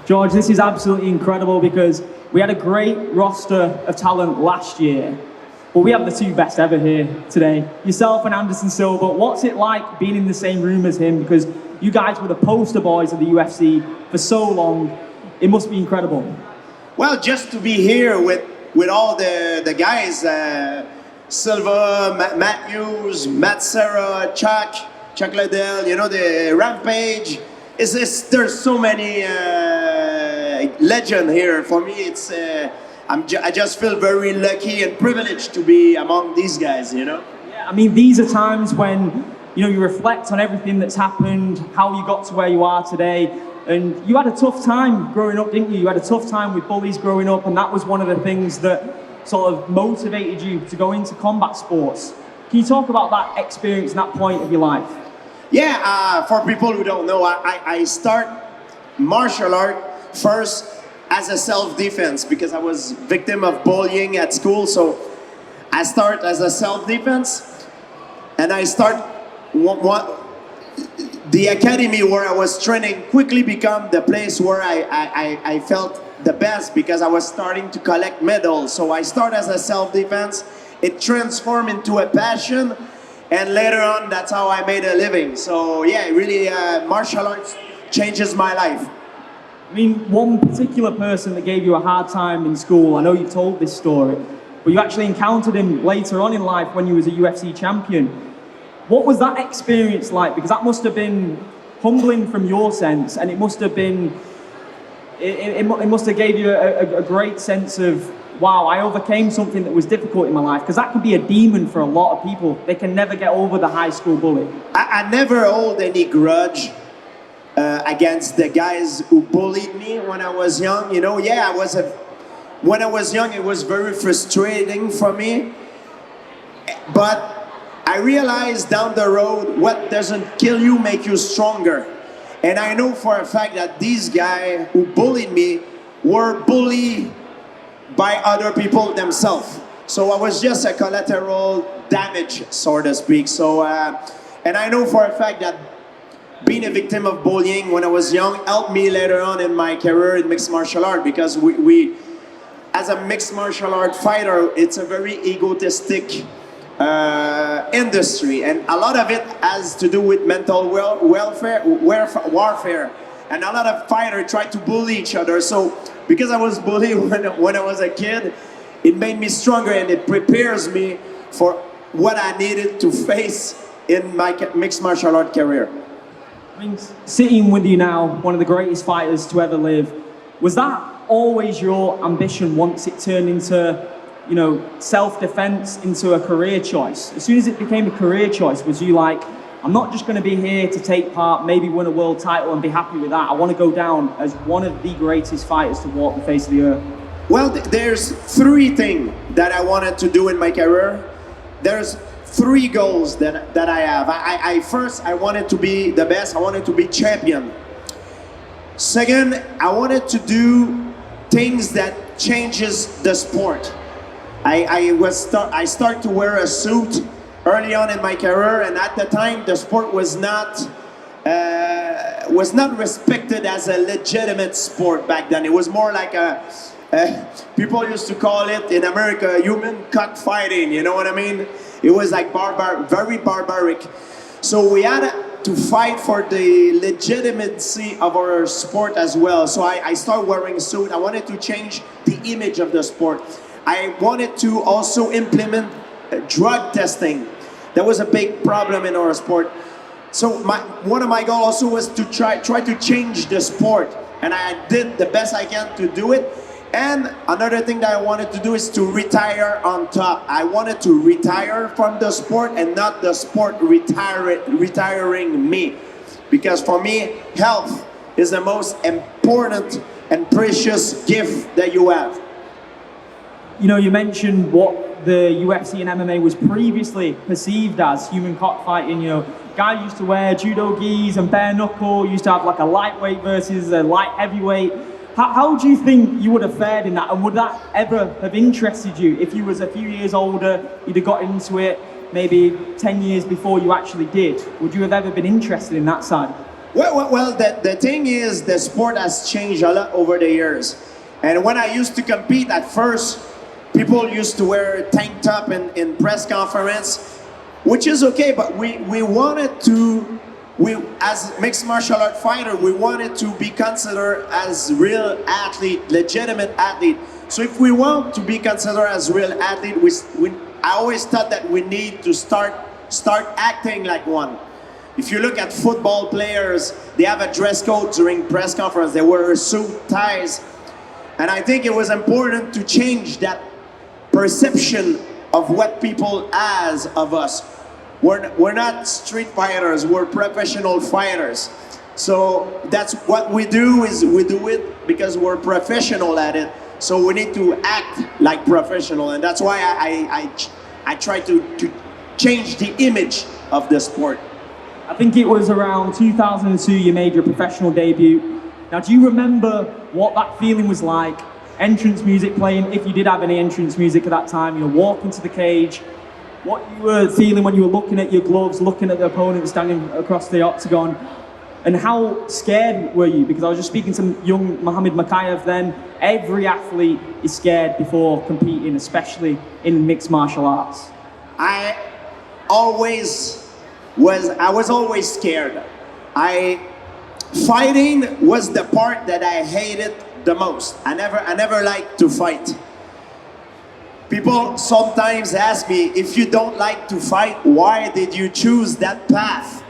George, this is absolutely incredible because we had a great roster of talent last year, but we have the two best ever here today. Yourself and Anderson Silva, what's it like being in the same room as him? Because you guys were the poster boys of the UFC for so long. It must be incredible. Well, just to be here with all the guys, Silva, Matthews, Matt Serra, Chuck Liddell, you know, the Rampage. There's so many legends here. For me, it's I just feel very lucky and privileged to be among these guys, you know? Yeah, I mean, these are times when, you know, you reflect on everything that's happened, how you got to where you are today. And you had a tough time growing up, didn't you? You had a tough time with bullies growing up, and that was one of the things that sort of motivated you to go into combat sports. Can you talk about that experience and that point of your life? Yeah, for people who don't know, I start martial art first as a self-defense because I was victim of bullying at school. So I start as a self-defense, and I start the academy where I was training quickly become the place where I felt the best because I was starting to collect medals. So I start as a self-defense, it transformed into a passion, and later on, that's how I made a living. So yeah, really, martial arts changes my life. I mean, one particular person that gave you a hard time in school, I know you've told this story, but you actually encountered him later on in life when you was a UFC champion. What was that experience like? Because that must have been humbling from your sense, and it must have been, it must have gave you a great sense of, wow, I overcame something that was difficult in my life, because that could be a demon for a lot of people. They can never get over the high school bully. I never hold any grudge against the guys who bullied me when I was young. You know, yeah, when I was young, it was very frustrating for me. But I realized down the road, what doesn't kill you make you stronger. And I know for a fact that these guys who bullied me were bullied by other people themselves. So I was just a collateral damage, so to speak. So, and I know for a fact that being a victim of bullying when I was young helped me later on in my career in mixed martial art, because we as a mixed martial art fighter, it's a very egotistic industry, and a lot of it has to do with mental warfare, and a lot of fighters try to bully each other. So because I was bullied when I was a kid, it made me stronger, and it prepares me for what I needed to face in my mixed martial art career. I mean, sitting with you now, one of the greatest fighters to ever live, was that always your ambition once it turned into, you know, self-defense into a career choice? As soon as it became a career choice, was you like, I'm not just going to be here to take part, maybe win a world title and be happy with that. I want to go down as one of the greatest fighters to walk the face of the earth? Well, there's three things that I wanted to do in my career. There's three goals that I have. First, I wanted to be the best. I wanted to be champion. Second, I wanted to do things that changes the sport. I started to wear a suit early on in my career, and at the time the sport was not respected as a legitimate sport back then. It was more like people used to call it in America human cockfighting, you know what I mean? It was like very barbaric. So we had to fight for the legitimacy of our sport as well. So I started wearing a suit. I wanted to change the image of the sport. I wanted to also implement drug testing. That was a big problem in our sport. So one of my goals also was to try to change the sport, and I did the best I can to do it. And another thing that I wanted to do is to retire on top. I wanted to retire from the sport and not the sport retiring me. Because for me, health is the most important and precious gift that you have. You know, you mentioned what the UFC and MMA was previously perceived as, human cockfighting. You know, guys used to wear judo gis and bare knuckle, used to have like a lightweight versus a light heavyweight. How do you think you would have fared in that, and would that ever have interested you if you was a few years older, you'd have got into it maybe 10 years before you actually did? Would you have ever been interested in that side? Well, the thing is, the sport has changed a lot over the years. And when I used to compete at first, people used to wear tank top in press conference, which is okay, but we wanted to, as mixed martial art fighter, we wanted to be considered as real athlete, legitimate athlete. So if we want to be considered as real athlete, I always thought that we need to start acting like one. If you look at football players, they have a dress code during press conference. They wear suit, ties. And I think it was important to change that perception of what people has of us. We're not street fighters, we're professional fighters. So that's what we do, is we do it because we're professional at it. So we need to act like professional, and that's why I try to change the image of the sport. I think it was around 2002 you made your professional debut. Now, do you remember what that feeling was like? Entrance music playing, if you did have any entrance music at that time, you're walking to the cage. What you were feeling when you were looking at your gloves, looking at the opponent standing across the octagon, and how scared were you? Because I was just speaking to young Mohammed Makayev then. Every athlete is scared before competing, especially in mixed martial arts. I was always scared. Fighting was the part that I hated the most. I never liked to fight. People sometimes ask me, if you don't like to fight, why did you choose that path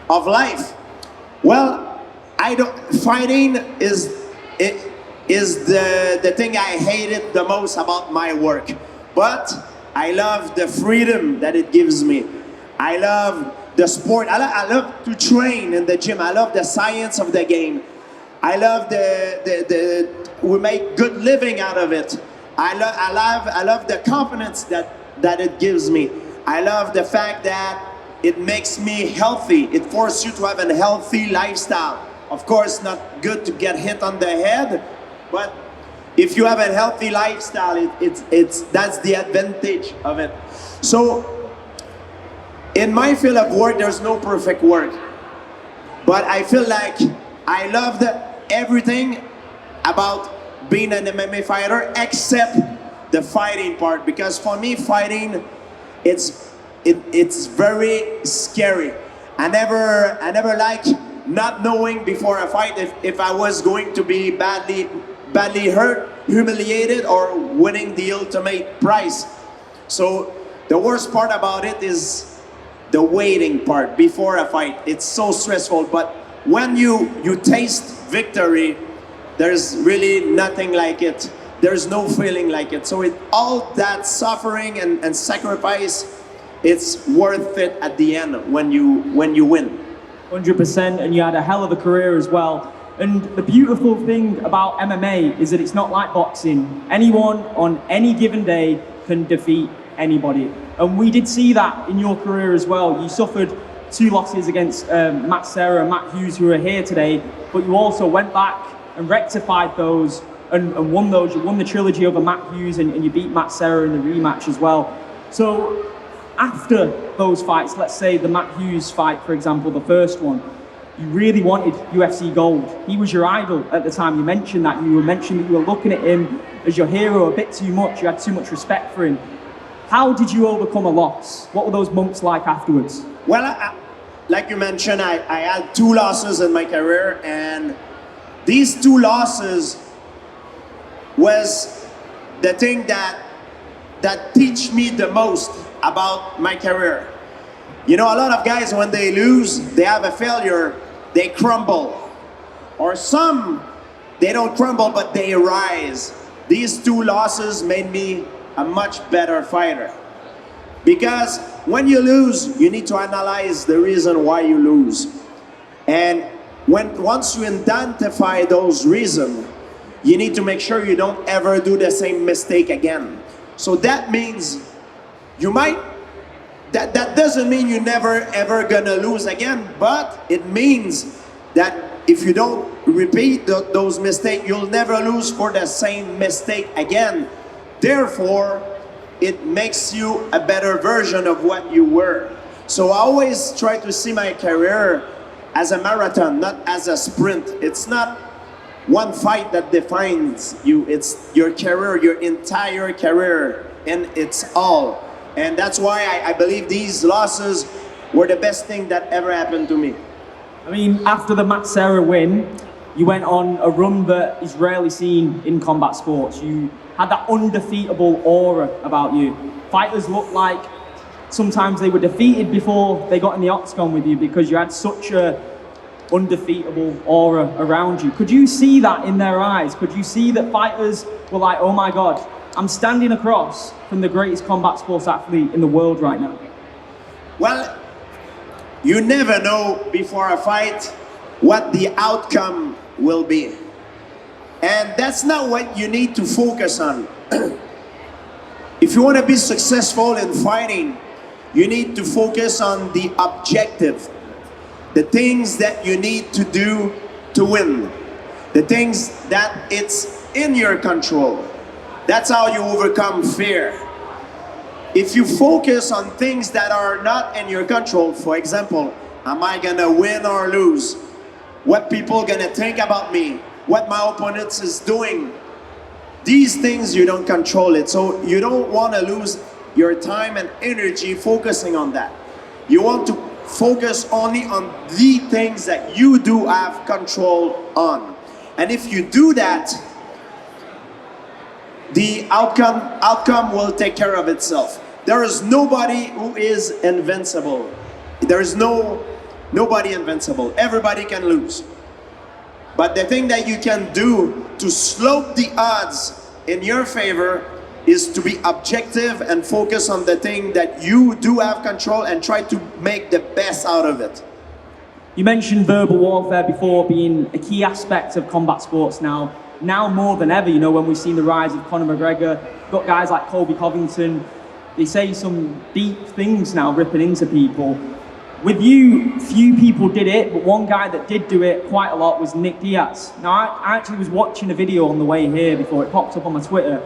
of life? Well, fighting is the thing I hated the most about my work. But I love the freedom that it gives me. I love the sport. I love to train in the gym. I love the science of the game. I love we make good living out of it. I love the confidence that it gives me. I love the fact that it makes me healthy. It forces you to have a healthy lifestyle. Of course, not good to get hit on the head, but if you have a healthy lifestyle, that's the advantage of it. So, in my field of work, there's no perfect work. But I feel like I loved everything about being an MMA fighter except the fighting part. Because for me, fighting, it's very scary. I never like not knowing before a fight if I was going to be badly hurt, humiliated, or winning the ultimate prize. So the worst part about it is the waiting part before a fight. It's so stressful, but when you taste victory, there's really nothing like it. There's no feeling like it. So all that suffering and sacrifice, it's worth it at the end when you win. 100%, and you had a hell of a career as well. And the beautiful thing about MMA is that it's not like boxing. Anyone on any given day can defeat anybody. And we did see that in your career as well. You suffered 2 losses against Matt Serra and Matt Hughes, who are here today, but you also went back and rectified those and won those. You won the trilogy over Matt Hughes and you beat Matt Serra in the rematch as well. So after those fights, let's say the Matt Hughes fight, for example, the first one, you really wanted UFC gold. He was your idol at the time. You mentioned that. You mentioned that you were looking at him as your hero a bit too much. You had too much respect for him. How did you overcome a loss? What were those months like afterwards? Well, like you mentioned, I had 2 losses in my career, and these 2 losses was the thing that teach me the most about my career. You know, a lot of guys, when they lose, they have a failure, they crumble. Or some, they don't crumble, but they rise. These 2 losses made me a much better fighter. Because when you lose, you need to analyze the reason why you lose. And once you identify those reasons, you need to make sure you don't ever do the same mistake again. So that means that doesn't mean you're never ever gonna lose again, but it means that if you don't repeat those mistakes, you'll never lose for the same mistake again. Therefore, it makes you a better version of what you were. So I always try to see my career as a marathon, not as a sprint. It's not one fight that defines you. It's your career, your entire career, and it's all. And that's why I believe these losses were the best thing that ever happened to me. I mean, after the Matt Serra win, you went on a run that is rarely seen in combat sports. You had that undefeatable aura about you. Fighters looked like sometimes they were defeated before they got in the octagon with you because you had such a undefeatable aura around you. Could you see that in their eyes? Could you see that fighters were like, oh my God, I'm standing across from the greatest combat sports athlete in the world right now? Well, you never know before a fight what the outcome will be. And that's not what you need to focus on. If you want to be successful in fighting, you need to focus on the objective. The things that you need to do to win. The things that it's in your control. That's how you overcome fear. If you focus on things that are not in your control, for example, am I gonna win or lose? What people gonna think about me? What my opponent is doing? These things you don't control it, so you don't want to lose your time and energy focusing on that. You want to focus only on the things that you do have control on. And if you do that, the outcome will take care of itself. There is nobody who is invincible. There is nobody invincible. Everybody can lose. But the thing that you can do to slope the odds in your favor is to be objective and focus on the thing that you do have control and try to make the best out of it. You mentioned verbal warfare before being a key aspect of combat sports now more than ever. You know, when we've seen the rise of Conor McGregor, got guys like Colby Covington, they say some deep things now, ripping into people. With you, few people did it, but one guy that did do it quite a lot was Nick Diaz. Now, I actually was watching a video on the way here before it popped up on my Twitter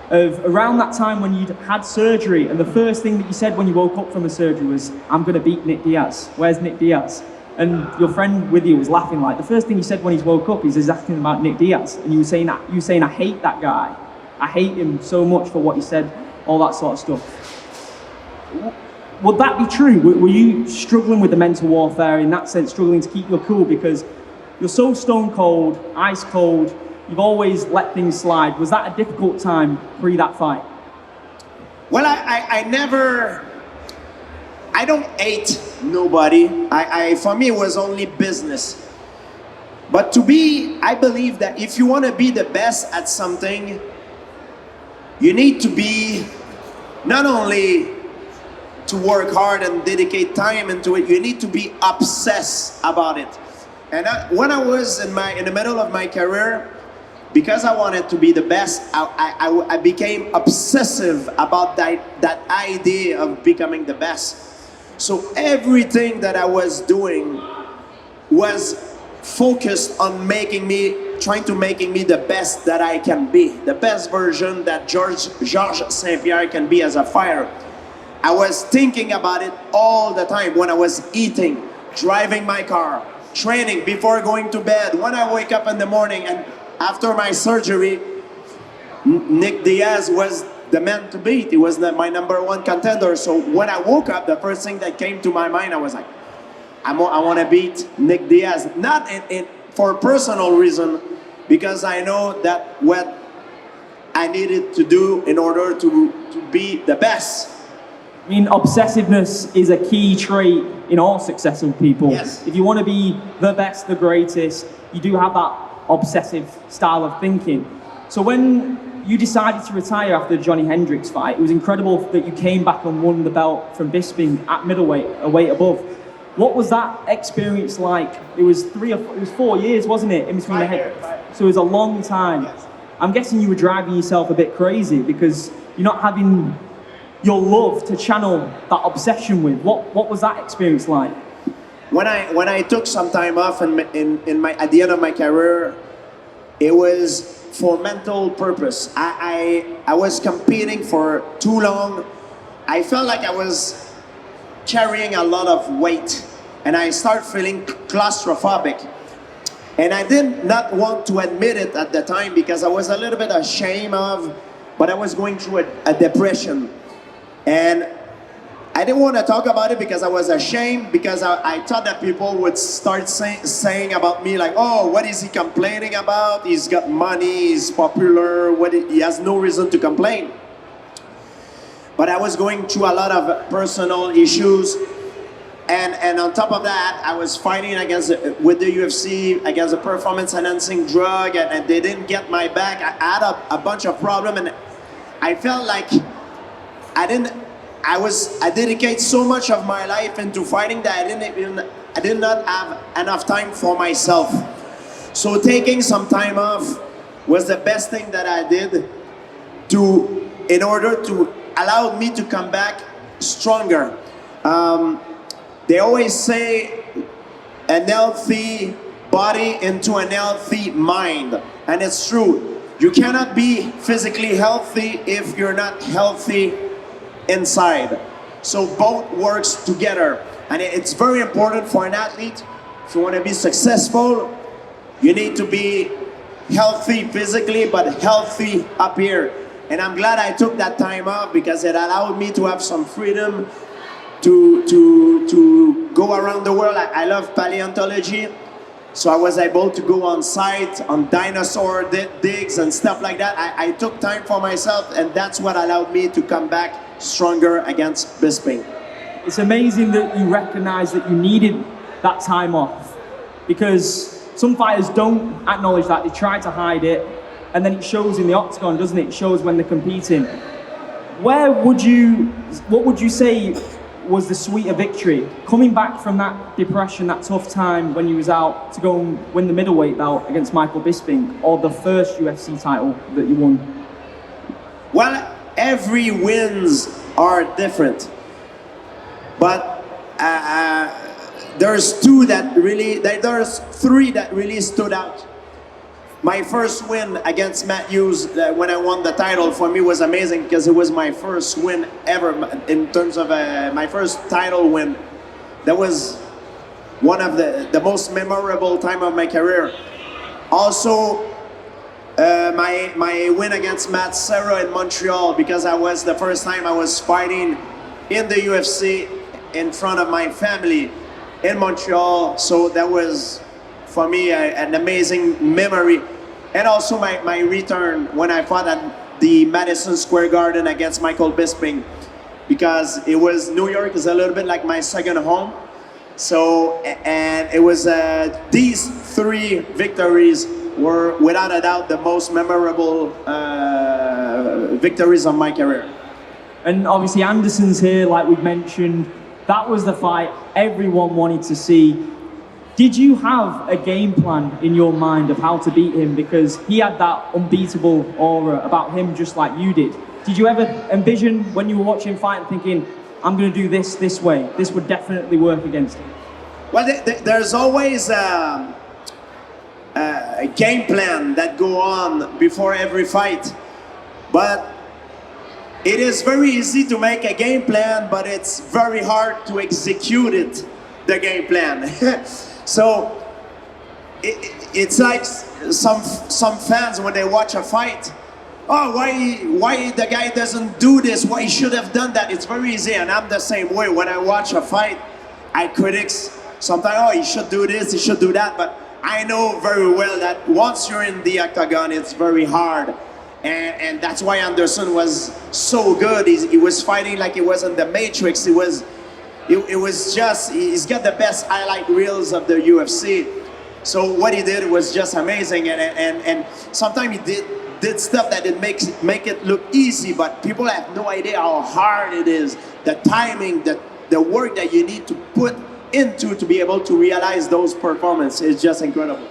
of around that time when you'd had surgery, and the first thing that you said when you woke up from the surgery was, I'm gonna beat Nick Diaz. Where's Nick Diaz? And your friend with you was laughing like, the first thing he said when he's woke up, he's asking about Nick Diaz. And you were saying, I hate that guy. I hate him so much for what he said, all that sort of stuff. Would that be true? Were you struggling with the mental warfare in that sense, struggling to keep your cool because you're so stone cold, ice cold, you've always let things slide. Was that a difficult time pre that fight? Well, I don't hate nobody. For me, it was only business. But I believe that if you want to be the best at something, you need to be not only to work hard and dedicate time into it, you need to be obsessed about it. And when I was in the middle of my career, because I wanted to be the best, I became obsessive about that idea of becoming the best. So everything that I was doing was focused on trying to making me the best that I can be, the best version that Georges St Pierre can be as a fighter. I was thinking about it all the time when I was eating, driving my car, training, before going to bed, when I wake up in the morning. And after my surgery, Nick Diaz was the man to beat. He was my number one contender. So when I woke up, the first thing that came to my mind, I was like, I want to beat Nick Diaz. Not for personal reason, because I know that what I needed to do in order to be the best. I mean, obsessiveness is a key trait in all successful people. Yes. If you want to be the best, the greatest, you do have that obsessive style of thinking. So when you decided to retire after the Johnny Hendricks fight, it was incredible that you came back and won the belt from Bisping at middleweight, a weight above. What was that experience like? It was 4 years, wasn't it, in between the head? So it was a long time. Yes. I'm guessing you were driving yourself a bit crazy because you're not having your love to channel that obsession with. What was that experience like? When I took some time off at the end of my career, it was for mental purpose. I was competing for too long. I felt like I was carrying a lot of weight, and I start feeling claustrophobic. And I did not want to admit it at the time because I was a little bit ashamed of, but I was going through a depression. And I didn't want to talk about it because I was ashamed, because I thought that people would start saying about me like, oh, what is he complaining about? He's got money, he's popular, he has no reason to complain. But I was going through a lot of personal issues. And on top of that, I was fighting with the UFC against a performance-enhancing drug, and they didn't get my back. I had a bunch of problems, and I felt like I dedicate so much of my life into fighting that I did not have enough time for myself. So taking some time off was the best thing that I did in order to allow me to come back stronger. They always say an healthy body into an healthy mind, and it's true. You cannot be physically healthy if you're not healthy inside. So both works together, and it's very important for an athlete. If you want to be successful, you need to be healthy physically, but healthy up here. And I'm glad I took that time off because it allowed me to have some freedom to go around the world. I love paleontology, so I was able to go on site on dinosaur digs and stuff like that. I took time for myself, and that's what allowed me to come back stronger against Bisping. It's amazing that you recognize that you needed that time off, because some fighters don't acknowledge that. They try to hide it, and then it shows in the octagon, doesn't it? It shows when they're competing. What would you say was the sweeter victory? Coming back from that depression, that tough time when you was out to go and win the middleweight bout against Michael Bisping, or the first UFC title that you won? Well, every wins are different, but there's three that really stood out. My first win against Matt Hughes, when I won the title, for me was amazing because it was my first win ever in terms of my first title win. That was one of the most memorable time of my career. Also, my win against Matt Serra in Montreal, because I was the first time I was fighting in the UFC in front of my family in Montreal. So that was, for me, an amazing memory. And also my return when I fought at the Madison Square Garden against Michael Bisping, because New York is a little bit like my second home. So, and it was, these three victories were without a doubt the most memorable victories of my career. And obviously Anderson's here, like we've mentioned. That was the fight everyone wanted to see. Did you have a game plan in your mind of how to beat him? Because he had that unbeatable aura about him, just like you did. Did you ever envision when you were watching him fight and thinking, I'm going to do this way, this would definitely work against him? Well, there's always a game plan that go on before every fight. But it is very easy to make a game plan, but it's very hard to execute it, the game plan. So it's like some fans when they watch a fight, oh, why the guy doesn't do this? Why he should have done that? It's very easy, and I'm the same way. When I watch a fight, I critics sometimes, oh, he should do this, he should do that, but I know very well that once you're in the octagon, it's very hard. And that's why Anderson was so good. He was fighting like he was in the Matrix. It was just, he's got the best highlight reels of the UFC. So what he did was just amazing. And sometimes he did stuff that it make it look easy, but people have no idea how hard it is. The timing, the work that you need to put into to be able to realize those performances is just incredible.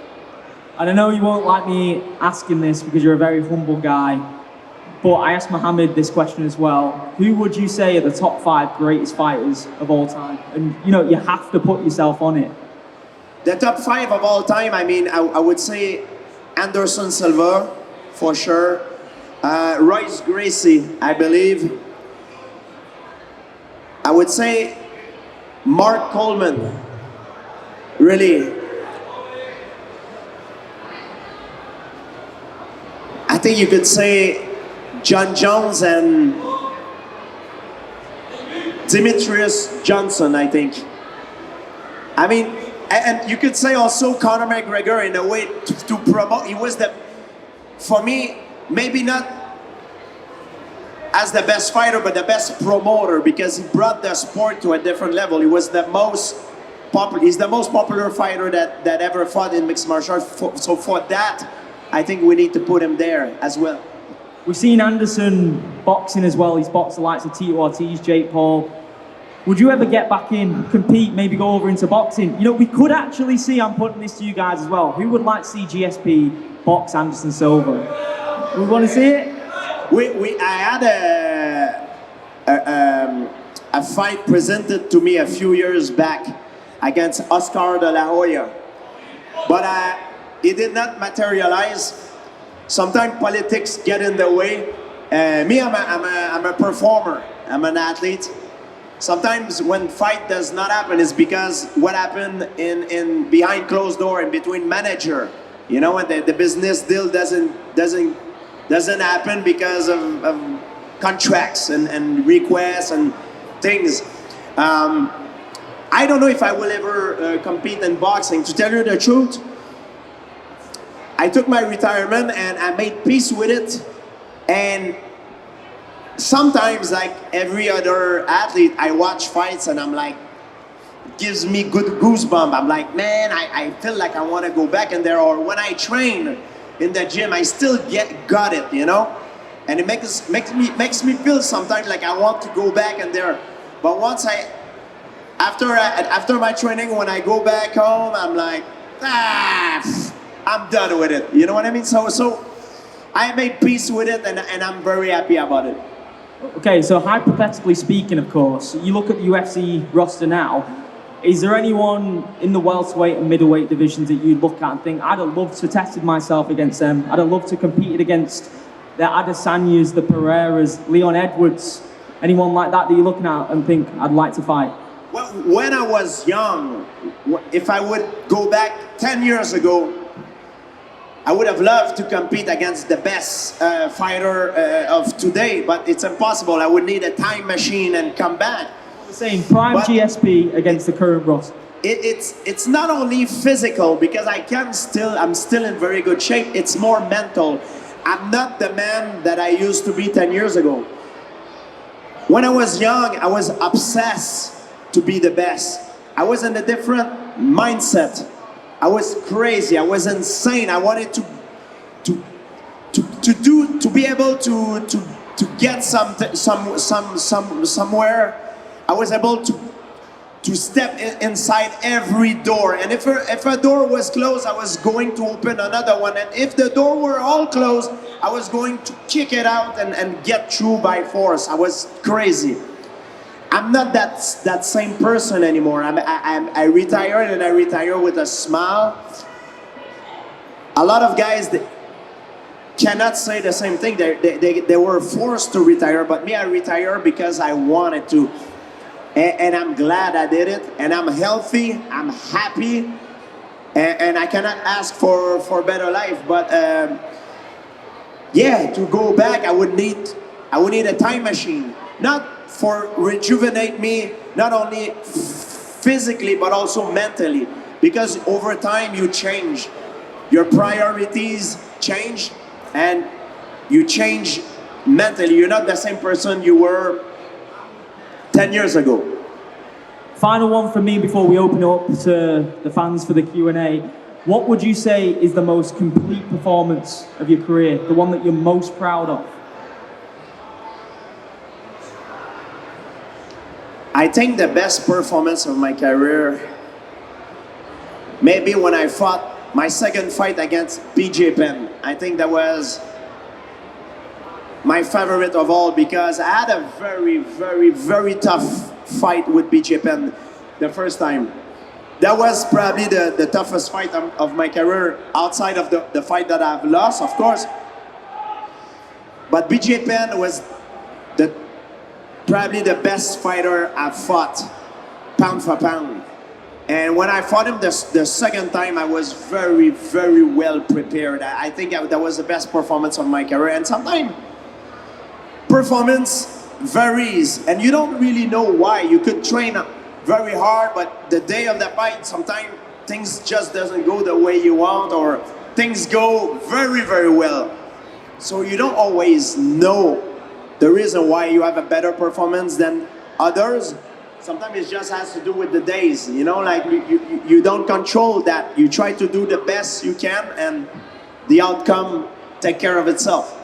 And I know you won't like me asking this because you're a very humble guy, but I asked Mohammed this question as well. Who would you say are the top 5 greatest fighters of all time? And you know, you have to put yourself on it. The top 5 of all time, I mean, I would say Anderson Silva, for sure. Royce Gracie, I believe. I would say Mark Coleman. really, I think you could say John Jones and Demetrius Johnson, I think. I mean, and you could say also Conor McGregor in a way to promote. He was for me, maybe not as the best fighter, but the best promoter, because he brought the sport to a different level. He was the most popular. He's the most popular fighter that ever fought in mixed martial arts. So for that, I think we need to put him there as well. We've seen Anderson boxing as well. He's boxed the likes of Tito Ortiz, Jake Paul. Would you ever get back in, compete, maybe go over into boxing? You know, we could actually see, I'm putting this to you guys as well, who would like to see GSP box Anderson Silva? We want to see it? I had a fight presented to me a few years back against Oscar De La Hoya. But it did not materialize. Sometimes politics get in the way. I'm a performer. I'm an athlete. Sometimes when fight does not happen, it's because what happened in behind closed door and between manager. You know, when the business deal doesn't happen because of contracts and requests and things. I don't know if I will ever compete in boxing. To tell you the truth, I took my retirement and I made peace with it. And sometimes, like every other athlete, I watch fights and I'm like, it gives me good goosebumps. I'm like, man, I feel like I want to go back in there. Or when I train in the gym, I still got it, you know? And it makes me feel sometimes like I want to go back in there. But once after my training, when I go back home, I'm like, I'm done with it. You know what I mean? So I made peace with it, and I'm very happy about it. Okay, so hypothetically speaking, of course, you look at the UFC roster now. Is there anyone in the welterweight and middleweight divisions that you'd look at and think, I'd have loved to tested myself against them. I'd have loved to compete against the Adesanyas, the Pereiras, Leon Edwards, anyone like that you're looking at and think, I'd like to fight? Well, when I was young, if I would go back 10 years ago, I would have loved to compete against the best fighter of today, but it's impossible. I would need a time machine and come back. Saying prime GSP against the current roster. It's not only physical, because I'm still in very good shape. It's more mental. I'm not the man that I used to be 10 years ago. When I was young, I was obsessed to be the best. I was in a different mindset. I was crazy. I was insane. I wanted to be able to get somewhere. I was able to step inside every door, and if a door was closed, I was going to open another one, and if the door were all closed, I was going to kick it out and get through by force. I was crazy. I'm not that same person anymore. I retired, and I retire with a smile. A lot of guys cannot say the same thing. They were forced to retire, but me, I retired because I wanted to. And I'm glad I did it, and I'm healthy, I'm happy, and I cannot ask for a better life. But yeah, to go back, I would need a time machine, not for rejuvenate me, not only physically but also mentally, because over time you change, your priorities change, and you change mentally. You're not the same person you were 10 years ago. Final one from me before we open it up to the fans for the Q&A. What would you say is the most complete performance of your career, the one that you're most proud of? I think the best performance of my career, maybe when I fought my second fight against BJ Penn. I think that was my favorite of all, because I had a very, very, very tough fight with BJ Penn the first time. That was probably the toughest fight of my career, outside of the fight that I've lost, of course. But BJ Penn was probably the best fighter I've fought, pound for pound. And when I fought him the second time, I was very, very well prepared. I think that was the best performance of my career. And sometimes performance varies, and you don't really know why. You could train very hard, but the day of the fight, sometimes things just doesn't go the way you want, or things go very, very well. So you don't always know the reason why you have a better performance than others. Sometimes it just has to do with the days, you know, like you don't control that. You try to do the best you can, and the outcome take care of itself.